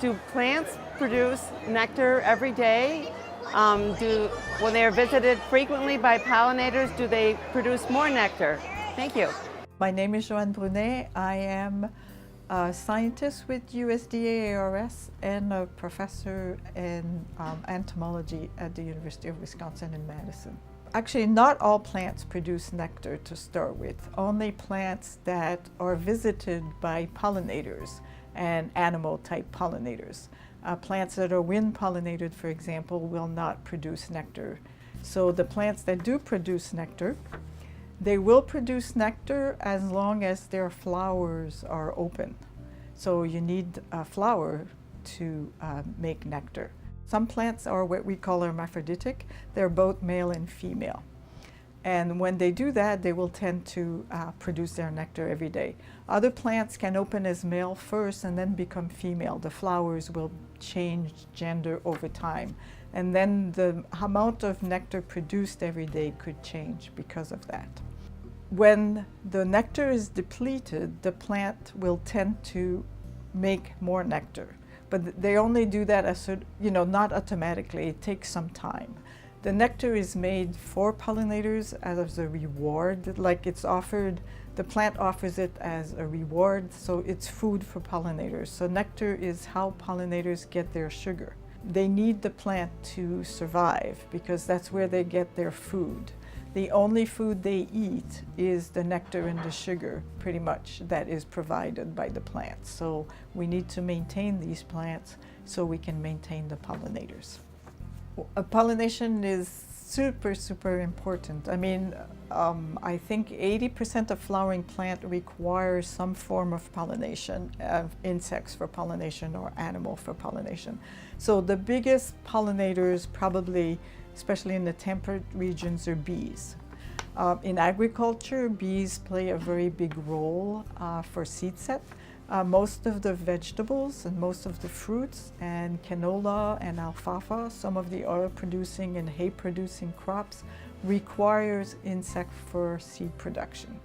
Do plants produce nectar every day? When they are visited frequently by pollinators, do they produce more nectar? Thank you. My name is Joanne Brunet. I am a scientist with USDA ARS and a professor in entomology at the University of Wisconsin in Madison. Actually, not all plants produce nectar to start with. Only plants that are visited by pollinators and animal-type pollinators. Plants that are wind pollinated, for example, will not produce nectar. So the plants that do produce nectar, they will produce nectar as long as their flowers are open. So you need a flower to make nectar. Some plants are what we call hermaphroditic. They're both male and female. And when they do that, they will tend to produce their nectar every day. Other plants can open as male first and then become female. The flowers will change gender over time. And then the amount of nectar produced every day could change because of that. When the nectar is depleted, the plant will tend to make more nectar. But they only do that not automatically. It takes some time. The nectar is made for pollinators as a reward, like it's offered, the plant offers it as a reward, so it's food for pollinators. So nectar is how pollinators get their sugar. They need the plant to survive because that's where they get their food. The only food they eat is the nectar and the sugar, pretty much, that is provided by the plants. So we need to maintain these plants so we can maintain the pollinators. Pollination is super important. I mean, I think 80% of flowering plant requires some form of pollination, insects for pollination or animal for pollination. So the biggest pollinators probably, especially in the temperate regions, are bees. In agriculture, bees play a very big role for seed set. Most of the vegetables and most of the fruits and canola and alfalfa, some of the oil-producing and hay-producing crops, requires insect for seed production.